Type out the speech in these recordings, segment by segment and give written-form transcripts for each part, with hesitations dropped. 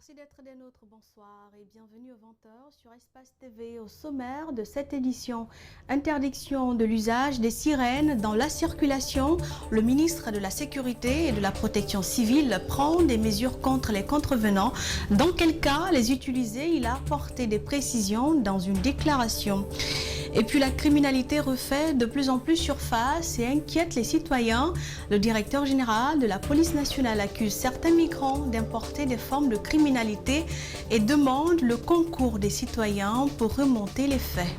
Merci d'être des nôtres, bonsoir et bienvenue au 20h sur Espace TV. Au sommaire de cette édition, interdiction de l'usage des sirènes dans la circulation. Le ministre de la Sécurité et de la Protection civile prend des mesures contre les contrevenants. Dans quel cas les utiliser? Il a apporté des précisions dans une déclaration. Et puis la criminalité refait de plus en plus surface et inquiète les citoyens. Le directeur général de la police nationale accuse certains migrants d'importer des formes de criminalité et demande le concours des citoyens pour remonter les faits.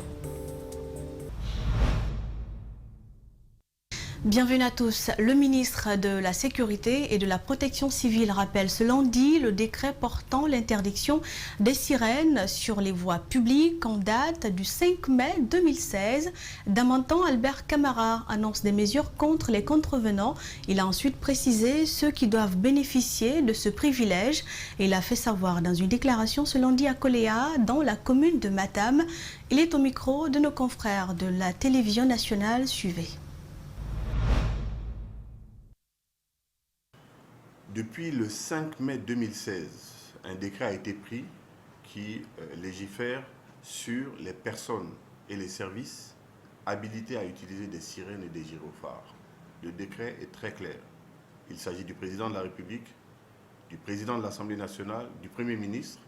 Bienvenue à tous. Le ministre de la Sécurité et de la Protection civile rappelle ce lundi le décret portant l'interdiction des sirènes sur les voies publiques en date du 5 mai 2016. Damantan Albert Camara annonce des mesures contre les contrevenants. Il a ensuite précisé ceux qui doivent bénéficier de ce privilège. Il a fait savoir dans une déclaration ce lundi à Koléa, dans la commune de Matam. Il est au micro de nos confrères de la télévision nationale. Suivez. Depuis le 5 mai 2016, un décret a été pris qui légifère sur les personnes et les services habilités à utiliser des sirènes et des gyrophares. Le décret est très clair. Il s'agit du président de la République, du président de l'Assemblée nationale, du Premier ministre,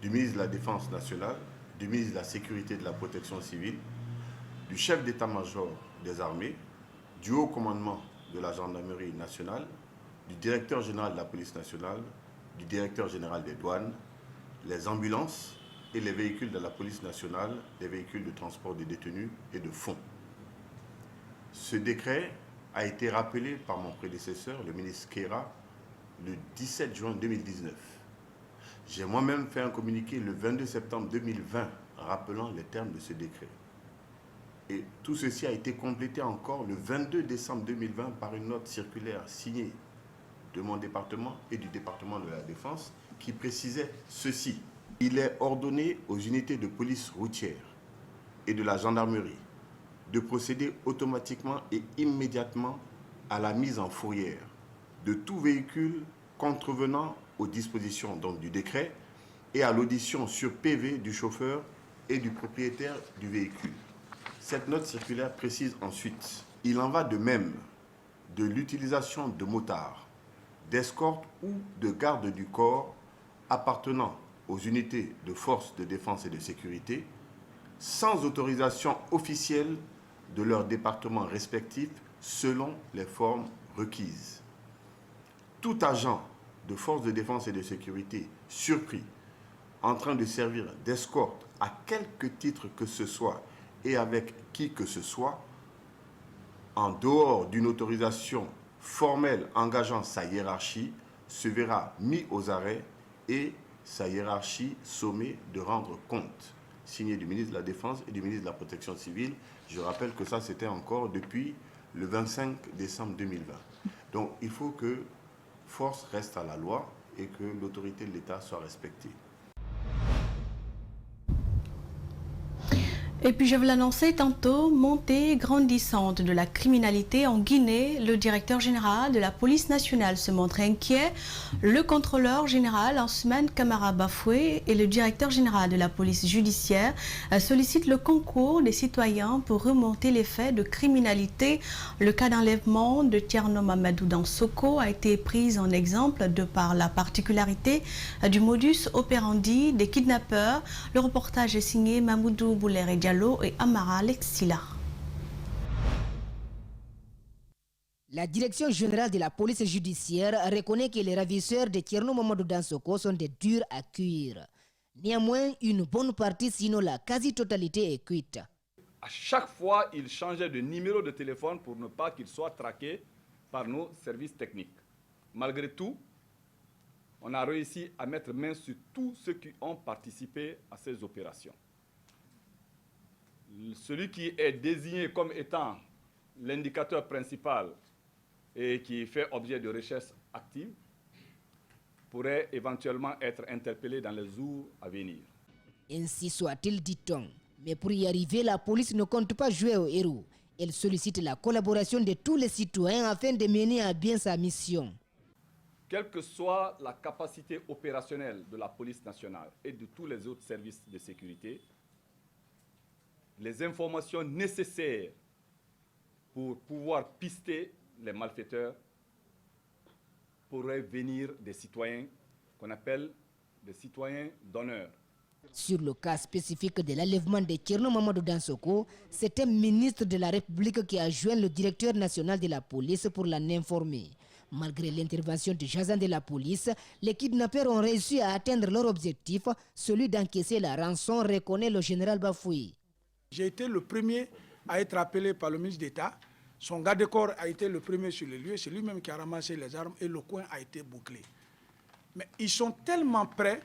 du ministre de la Défense nationale, du ministre de la Sécurité et de la Protection civile, du chef d'état-major des armées, du haut commandement de la gendarmerie nationale, du directeur général de la police nationale, du directeur général des douanes, les ambulances et les véhicules de la police nationale, les véhicules de transport des détenus et de fonds. Ce décret a été rappelé par mon prédécesseur, le ministre Kéra, le 17 juin 2019. J'ai moi-même fait un communiqué le 22 septembre 2020 rappelant les termes de ce décret. Et tout ceci a été complété encore le 22 décembre 2020 par une note circulaire signée de mon département et du département de la Défense qui précisait ceci. Il est ordonné aux unités de police routière et de la gendarmerie de procéder automatiquement et immédiatement à la mise en fourrière de tout véhicule contrevenant aux dispositions donc, du décret et à l'audition sur PV du chauffeur et du propriétaire du véhicule. Cette note circulaire précise ensuite, il en va de même de l'utilisation de motards, d'escorte ou de garde du corps appartenant aux unités de forces de défense et de sécurité sans autorisation officielle de leurs départements respectifs selon les formes requises. Tout agent de forces de défense et de sécurité surpris en train de servir d'escorte à quelque titre que ce soit et avec qui que ce soit, en dehors d'une autorisation formelle engageant sa hiérarchie, se verra mis aux arrêts et sa hiérarchie sommée de rendre compte. Signé du ministre de la Défense et du ministre de la Protection civile. Je rappelle que ça, c'était encore depuis le 25 décembre 2020. Donc, il faut que force reste à la loi et que l'autorité de l'État soit respectée. Et puis je vous l'annonçais tantôt, montée grandissante de la criminalité en Guinée. Le directeur général de la police nationale se montre inquiet. Le contrôleur général Ousmane Camara Bafoué et le directeur général de la police judiciaire sollicitent le concours des citoyens pour remonter les faits de criminalité. Le cas d'enlèvement de Tierno Mamadou dans Soko a été pris en exemple de par la particularité du modus operandi des kidnappeurs. Le reportage est signé Mamoudou Boulere Diallo et Amara Lexila. La direction générale de la police judiciaire reconnaît que les ravisseurs de Tierno Mamadou Dansoko sont des durs à cuire. Néanmoins, une bonne partie, sinon la quasi-totalité, est cuite. À chaque fois, ils changeaient de numéro de téléphone pour ne pas qu'ils soient traqués par nos services techniques. Malgré tout, on a réussi à mettre main sur tous ceux qui ont participé à ces opérations. Celui qui est désigné comme étant l'indicateur principal et qui fait objet de recherche active pourrait éventuellement être interpellé dans les jours à venir. Ainsi soit-il, dit-on. Mais pour y arriver, la police ne compte pas jouer au héros. Elle sollicite la collaboration de tous les citoyens afin de mener à bien sa mission. quelle que soit la capacité opérationnelle de la police nationale et de tous les autres services de sécurité, les informations nécessaires pour pouvoir pister les malfaiteurs pourraient venir des citoyens qu'on appelle des citoyens d'honneur. Sur le cas spécifique de l'enlèvement de Thierno Mamadou Dansoko, c'est un ministre de la République qui a joint le directeur national de la police pour l'en informer. Malgré l'intervention des agents de la police, les kidnappeurs ont réussi à atteindre leur objectif, celui d'encaisser la rançon, reconnaît le général Bafoué. J'ai été le premier à être appelé par le ministre d'État. Son garde corps a été le premier sur le lieu. C'est lui-même qui a ramassé les armes et le coin a été bouclé. Mais ils sont tellement prêts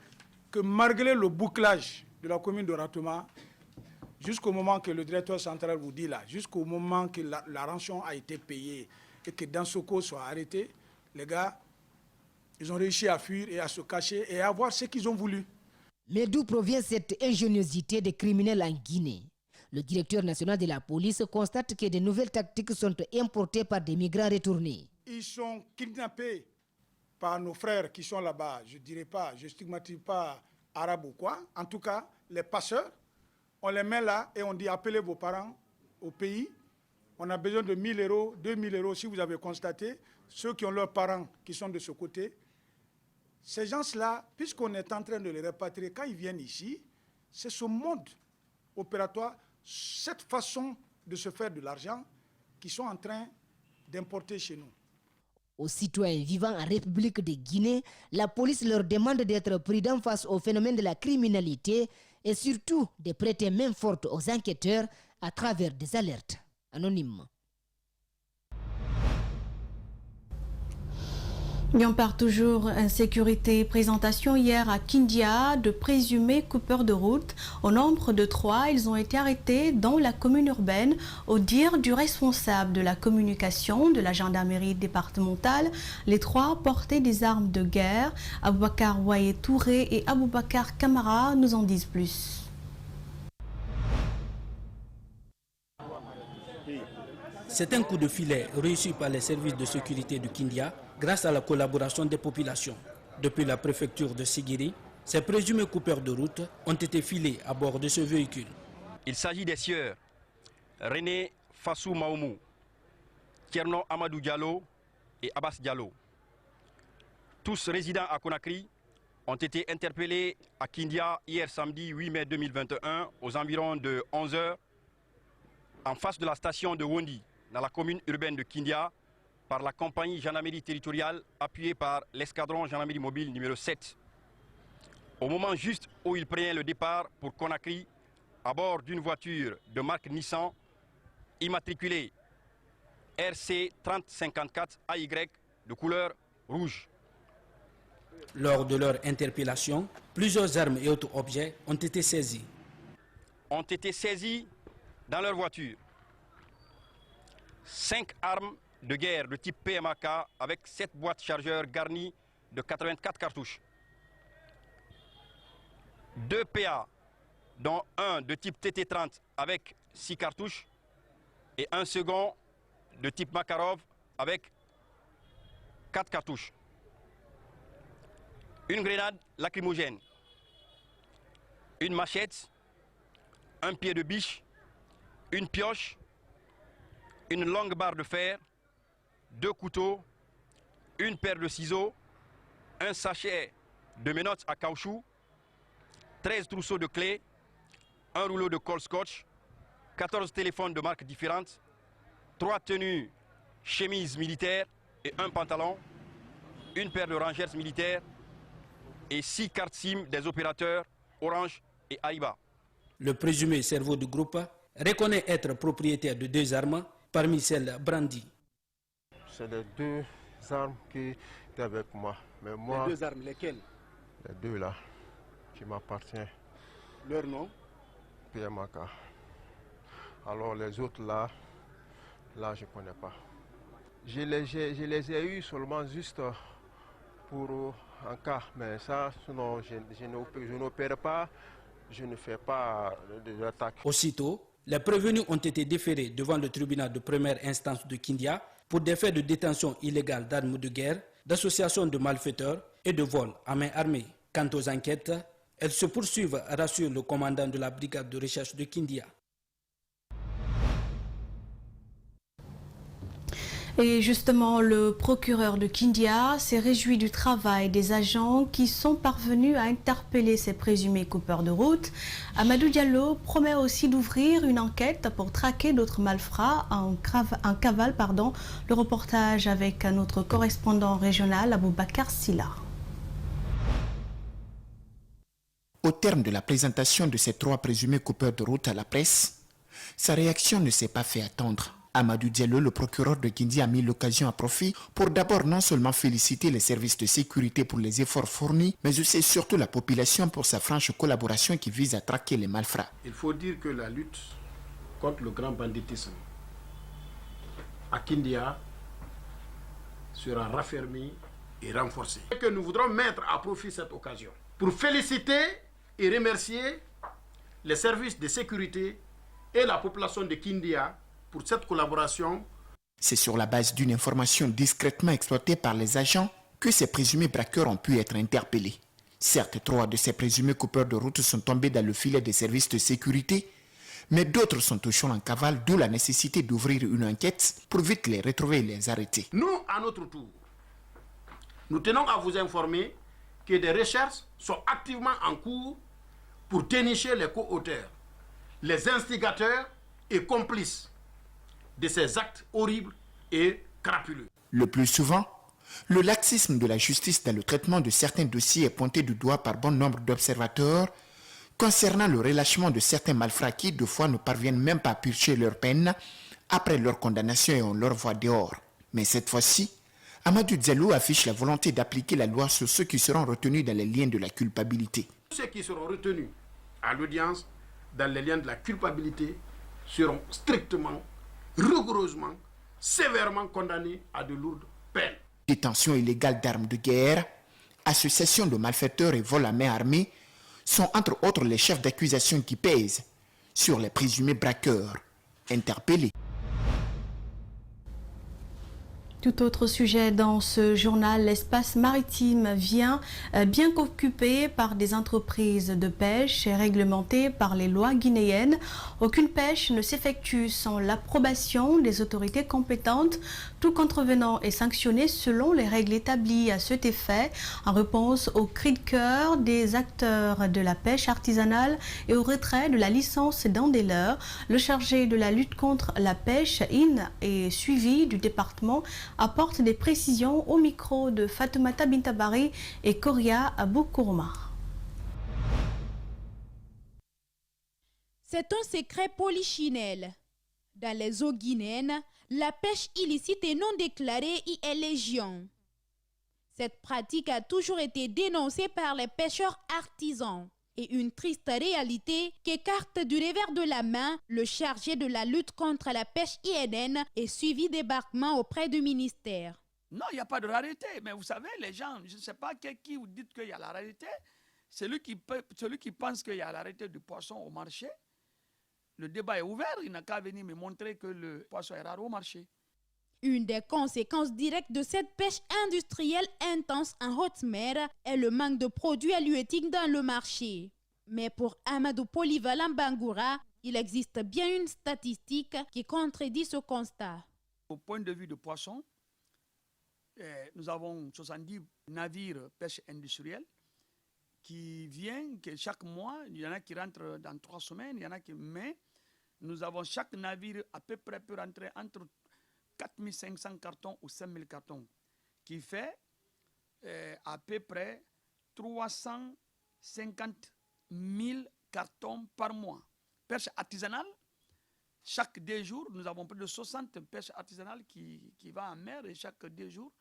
que malgré le bouclage de la commune de Ratoma, jusqu'au moment que le directeur central vous dit là, jusqu'au moment que la rançon a été payée et que Dansoko soit arrêté, les gars, ils ont réussi à fuir et à se cacher et à avoir ce qu'ils ont voulu. Mais d'où provient cette ingéniosité des criminels en Guinée? Le directeur national de la police constate que de nouvelles tactiques sont importées par des migrants retournés. Ils sont kidnappés par nos frères qui sont là-bas. Je ne dirais pas, je ne stigmatise pas arabes ou quoi. En tout cas, les passeurs, on les met là et on dit appelez vos parents au pays. On a besoin de 1 000 euros, 2 000 euros si vous avez constaté. Ceux qui ont leurs parents qui sont de ce côté. Ces gens-là, puisqu'on est en train de les répatrier, quand ils viennent ici, c'est ce mode opératoire, cette façon de se faire de l'argent qu'ils sont en train d'importer chez nous. Aux citoyens vivant en République de Guinée, la police leur demande d'être prudents face au phénomène de la criminalité et surtout de prêter main forte aux enquêteurs à travers des alertes anonymes. Et on part toujours insécurité. Présentation hier à Kindia de présumés coupeurs de route. Au nombre de 3, ils ont été arrêtés dans la commune urbaine au dire du responsable de la communication de la gendarmerie départementale. Les 3 portaient des armes de guerre. Aboubakar Waye Touré et Aboubakar Kamara nous en disent plus. C'est un coup de filet réussi par les services de sécurité de Kindia grâce à la collaboration des populations. Depuis la préfecture de Sigiri, ces présumés coupeurs de route ont été filés à bord de ce véhicule. Il s'agit des sieurs René Fassou Maoumou, Thierno Amadou Diallo et Abbas Diallo. Tous résidents à Conakry ont été interpellés à Kindia hier samedi 8 mai 2021 aux environs de 11 h en face de la station de Wondi, dans la commune urbaine de Kindia, par la compagnie gendarmerie territoriale appuyée par l'escadron gendarmerie mobile numéro 7. Au moment juste où ils prenaient le départ pour Conakry, à bord d'une voiture de marque Nissan, immatriculée RC 3054 AY de couleur rouge. Lors de leur interpellation, plusieurs armes et autres objets ont été saisis. Ont été saisis dans leur voiture 5 armes de guerre de type PMAK avec 7 boîtes chargeurs garnies de 84 cartouches. 2 PA, dont un de type TT30 avec 6 cartouches et un second de type Makarov avec 4 cartouches. Une grenade lacrymogène, une machette, un pied de biche, une pioche, une longue barre de fer, 2 couteaux, une paire de ciseaux, un sachet de menottes à caoutchouc, 13 trousseaux de clés, un rouleau de colle scotch, 14 téléphones de marques différentes, 3 tenues chemises militaires et un pantalon, une paire de rangers militaires et 6 cartes SIM des opérateurs Orange et Aïba. Le présumé cerveau du groupe reconnaît être propriétaire de 2 armes parmi celles brandies. C'est les 2 armes qui étaient avec moi. Mais moi, les 2 armes, lesquelles? Les 2 là, qui m'appartiennent. Leur nom? PMAK. Alors les autres là je ne connais pas. Je les ai eus seulement juste pour un cas. Mais ça, sinon, je n'opère pas, je ne fais pas d'attaque. Aussitôt, les prévenus ont été déférés devant le tribunal de première instance de Kindia pour des faits de détention illégale d'armes de guerre d'associations de malfaiteurs et de vols à main armée. Quant aux enquêtes, elles se poursuivent, rassure le commandant de la brigade de recherche de Kindia. Et justement, le procureur de Kindia s'est réjoui du travail des agents qui sont parvenus à interpeller ces présumés coupeurs de route. Amadou Diallo promet aussi d'ouvrir une enquête pour traquer d'autres malfrats en cavale. Le reportage avec notre correspondant régional Aboubakar Silla. Au terme de la présentation de ces 3 présumés coupeurs de route à la presse, sa réaction ne s'est pas fait attendre. Amadou Diallo, le procureur de Kindia, a mis l'occasion à profit pour d'abord non seulement féliciter les services de sécurité pour les efforts fournis, mais aussi et surtout la population pour sa franche collaboration qui vise à traquer les malfrats. Il faut dire que la lutte contre le grand banditisme à Kindia sera raffermie et renforcée. Et que nous voudrons mettre à profit cette occasion pour féliciter et remercier les services de sécurité et la population de Kindia pour cette collaboration. C'est sur la base d'une information discrètement exploitée par les agents que ces présumés braqueurs ont pu être interpellés. Certes, 3 de ces présumés coupeurs de route sont tombés dans le filet des services de sécurité, mais d'autres sont toujours en cavale, d'où la nécessité d'ouvrir une enquête pour vite les retrouver et les arrêter. Nous, à notre tour, nous tenons à vous informer que des recherches sont activement en cours pour dénicher les co-auteurs, les instigateurs et complices de ces actes horribles et crapuleux. Le plus souvent, le laxisme de la justice dans le traitement de certains dossiers est pointé du doigt par bon nombre d'observateurs concernant le relâchement de certains malfrats qui, de fois, ne parviennent même pas à purger leur peine après leur condamnation et on leur voit dehors. Mais cette fois-ci, Amadou Diallo affiche la volonté d'appliquer la loi sur ceux qui seront retenus dans les liens de la culpabilité. Ceux qui seront retenus à l'audience dans les liens de la culpabilité seront strictement, rigoureusement, sévèrement condamnés à de lourdes peines. Détention illégale d'armes de guerre, association de malfaiteurs et vol à main armée sont entre autres les chefs d'accusation qui pèsent sur les présumés braqueurs interpellés. Tout autre sujet dans ce journal, l'espace maritime vient bien qu'occupé par des entreprises de pêche et réglementé par les lois guinéennes. Aucune pêche ne s'effectue sans l'approbation des autorités compétentes. Tout contrevenant est sanctionné selon les règles établies à cet effet, en réponse au cri de cœur des acteurs de la pêche artisanale et au retrait de la licence d'Andeleur. Le chargé de la lutte contre la pêche, et suivi du département, apporte des précisions au micro de Fatoumata Bintabari et Koria Aboukourma. C'est un secret polichinelle. Dans les eaux guinéennes, la pêche illicite et non déclarée y est légion. Cette pratique a toujours été dénoncée par les pêcheurs artisans. Et une triste réalité qu'écarte du revers de la main le chargé de la lutte contre la pêche INN et suivi débarquement auprès du ministère. Non, il n'y a pas de rareté. Mais vous savez, les gens, je ne sais pas qui vous dites qu'il y a la rareté. Celui qui pense qu'il y a la rareté du poisson au marché, le débat est ouvert. Il n'a qu'à venir me montrer que le poisson est rare au marché. Une des conséquences directes de cette pêche industrielle intense en haute mer est le manque de produits halieutiques dans le marché. Mais pour Amadou Polyvalent Bangoura, il existe bien une statistique qui contredit ce constat. Au point de vue de poisson, nous avons 70 navires pêche industrielle qui viennent, que chaque mois, il y en a qui rentrent dans 3 semaines, il y en a qui... Mais nous avons chaque navire à peu près peut rentrer entre 4500 cartons ou 5000 cartons, qui fait à peu près 350 000 cartons par mois. Pêche artisanale, chaque 2 jours, nous avons plus de 60 pêches artisanales qui va en mer et chaque 2 jours,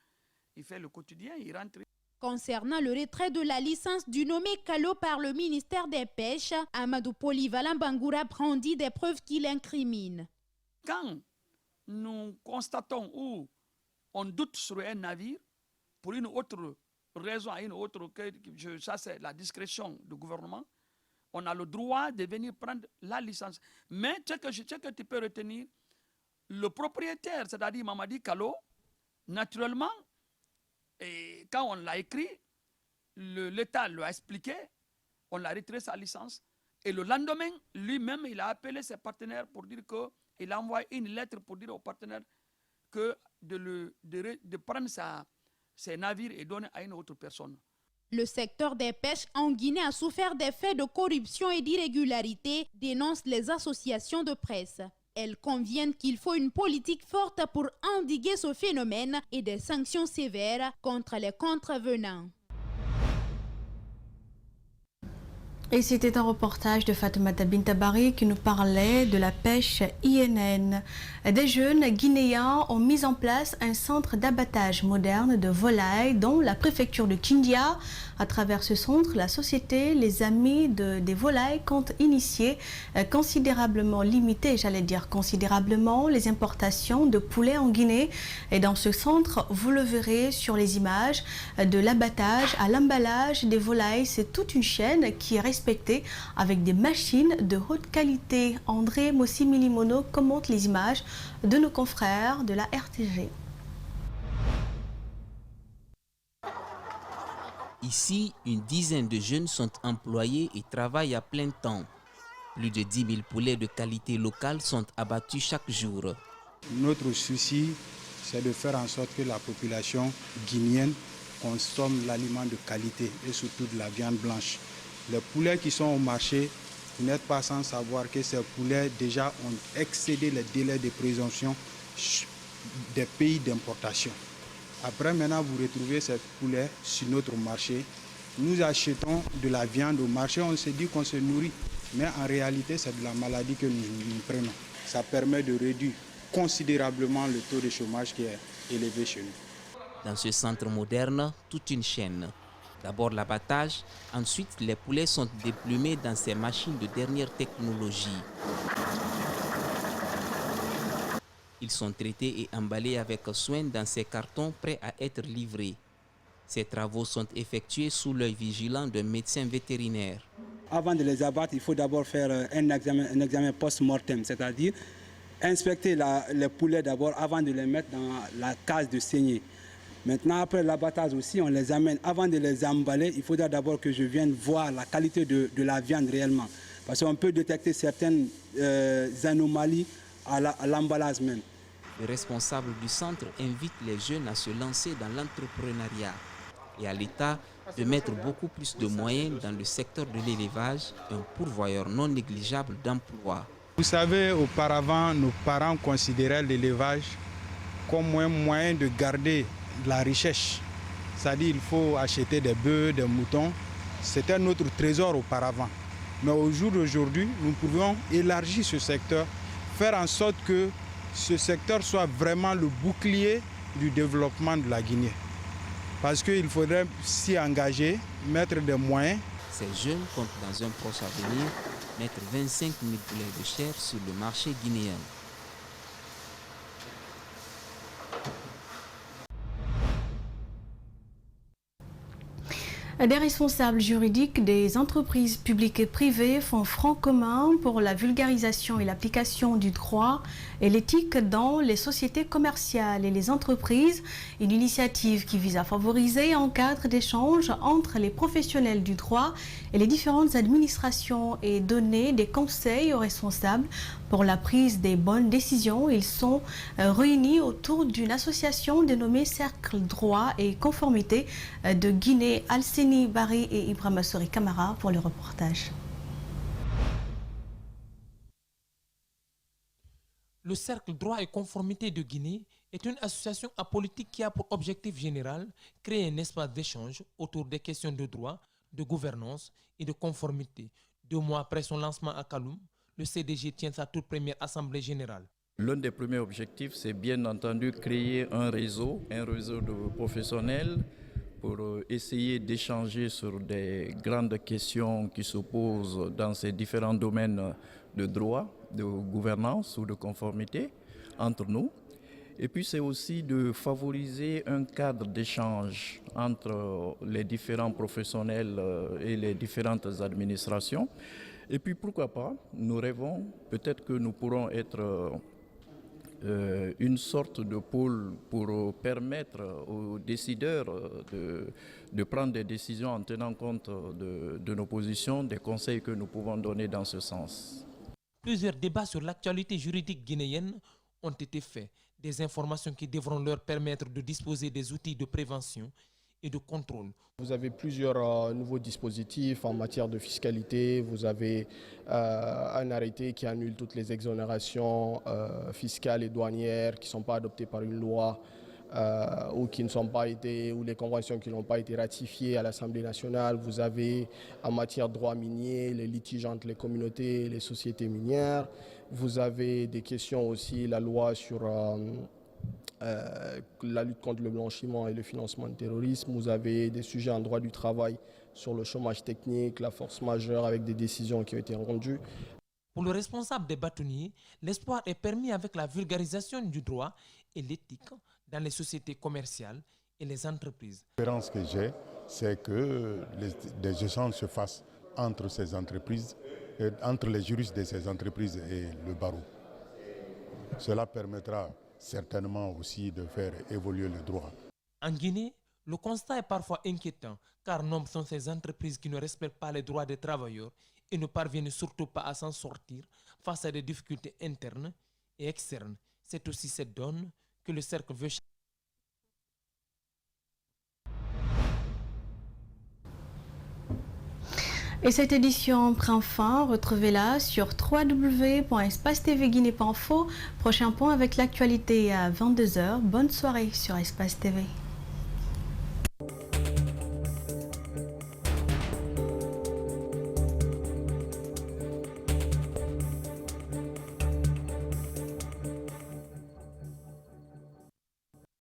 il fait le quotidien, il rentre. Concernant le retrait de la licence du nommé Kalo par le ministère des Pêches, Amadou Polyvalent Bangoura brandit des preuves qui l'incriminent. Quand nous constatons ou on doute sur un navire, pour une autre raison, ça c'est la discrétion du gouvernement, on a le droit de venir prendre la licence. Mais ce que tu peux retenir, le propriétaire, c'est-à-dire Mamadi Kalo, naturellement, Et quand on l'a écrit, l'État lui a expliqué, on l'a retiré sa licence. Et le lendemain, lui-même, il a appelé ses partenaires pour dire qu'il a envoyé une lettre pour dire aux partenaires que de prendre ses navires et donner à une autre personne. Le secteur des pêches en Guinée a souffert des faits de corruption et d'irrégularité, dénoncent les associations de presse. Elles conviennent qu'il faut une politique forte pour endiguer ce phénomène et des sanctions sévères contre les contrevenants. Et c'était un reportage de Fatoumata Bintabari qui nous parlait de la pêche INN. Des jeunes Guinéens ont mis en place un centre d'abattage moderne de volailles dans la préfecture de Kindia. À travers ce centre, la société Les Amis des Volailles compte initier considérablement les importations de poulets en Guinée. Et dans ce centre, vous le verrez sur les images, de l'abattage à l'emballage des volailles, c'est toute une chaîne qui est respectée avec des machines de haute qualité. André Mossi-Milimono commente les images de nos confrères de la RTG. Ici, une dizaine de jeunes sont employés et travaillent à plein temps. Plus de 10 000 poulets de qualité locale sont abattus chaque jour. Notre souci, c'est de faire en sorte que la population guinéenne consomme l'aliment de qualité et surtout de la viande blanche. Les poulets qui sont au marché, vous n'êtes pas sans savoir que ces poulets déjà ont excédé les délais de présomption des pays d'importation. Après, maintenant, vous retrouvez ces poulets sur notre marché. Nous achetons de la viande au marché, on se dit qu'on se nourrit. Mais en réalité, c'est de la maladie que nous prenons. Ça permet de réduire considérablement le taux de chômage qui est élevé chez nous. Dans ce centre moderne, toute une chaîne. D'abord l'abattage, ensuite les poulets sont déplumés dans ces machines de dernière technologie. Ils sont traités et emballés avec soin dans ces cartons prêts à être livrés. Ces travaux sont effectués sous l'œil vigilant d'un médecin vétérinaire. Avant de les abattre, il faut d'abord faire un examen post-mortem, c'est-à-dire inspecter les poulets d'abord avant de les mettre dans la case de saignée. Maintenant, après l'abattage aussi, on les amène. Avant de les emballer, il faudra d'abord que je vienne voir la qualité de la viande réellement. Parce qu'on peut détecter certaines anomalies à l'emballage même. Le responsable du centre invite les jeunes à se lancer dans l'entrepreneuriat et à l'État de mettre beaucoup plus de moyens dans le secteur de l'élevage, un pourvoyeur non négligeable d'emplois. Vous savez, auparavant, nos parents considéraient l'élevage comme un moyen de garder de la richesse. C'est-à-dire qu'il faut acheter des bœufs, des moutons. C'était notre trésor auparavant. Mais au jour d'aujourd'hui, nous pouvons élargir ce secteur, faire en sorte que ce secteur soit vraiment le bouclier du développement de la Guinée. Parce qu'il faudrait s'y engager, mettre des moyens. Ces jeunes comptent dans un proche avenir mettre 25 000 poulets de chair sur le marché guinéen. Des responsables juridiques des entreprises publiques et privées font front commun pour la vulgarisation et l'application du droit et l'éthique dans les sociétés commerciales et les entreprises. Une initiative qui vise à favoriser un cadre d'échange entre les professionnels du droit et les différentes administrations et donner des conseils aux responsables pour la prise des bonnes décisions. Ils sont réunis autour d'une association dénommée Cercle Droit et Conformité de Guinée. Alseni Bari et Ibrahima Sori Kamara pour le reportage. Le Cercle Droit et Conformité de Guinée est une association apolitique qui a pour objectif général créer un espace d'échange autour des questions de droit, de gouvernance et de conformité. 2 mois après son lancement à Kaloum, le CDG tient sa toute première assemblée générale. L'un des premiers objectifs, c'est bien entendu créer un réseau de professionnels pour essayer d'échanger sur des grandes questions qui se posent dans ces différents domaines de droit, de gouvernance ou de conformité entre nous. Et puis c'est aussi de favoriser un cadre d'échange entre les différents professionnels et les différentes administrations. Et puis pourquoi pas, nous rêvons, peut-être que nous pourrons être une sorte de pôle pour permettre aux décideurs de prendre des décisions en tenant compte de nos positions, des conseils que nous pouvons donner dans ce sens. Plusieurs débats sur l'actualité juridique guinéenne ont été faits, des informations qui devront leur permettre de disposer des outils de prévention et de contrôle. Vous avez plusieurs nouveaux dispositifs en matière de fiscalité. Vous avez un arrêté qui annule toutes les exonérations fiscales et douanières qui ne sont pas adoptées par une loi ou qui ne sont pas ou les conventions qui n'ont pas été ratifiées à l'Assemblée nationale. Vous avez en matière de droit minier les litiges entre les communautés et les sociétés minières. Vous avez des questions aussi, la loi sur la lutte contre le blanchiment et le financement du terrorisme. Vous avez des sujets en droit du travail sur le chômage technique, la force majeure avec des décisions qui ont été rendues. Pour le responsable des bâtonniers, l'espoir est permis avec la vulgarisation du droit et l'éthique dans les sociétés commerciales et les entreprises. L'espérance que j'ai, c'est que des échanges se fassent entre ces entreprises, entre les juristes de ces entreprises et le barreau. Cela permettra certainement aussi de faire évoluer le droit. En Guinée, le constat est parfois inquiétant, car nombreuses sont ces entreprises qui ne respectent pas les droits des travailleurs et ne parviennent surtout pas à s'en sortir face à des difficultés internes et externes. C'est aussi cette donne que le cercle veut changer. Et cette édition prend fin. Retrouvez-la sur www.espacetvguinée.info. Prochain point avec l'actualité à 22h. Bonne soirée sur Espace TV.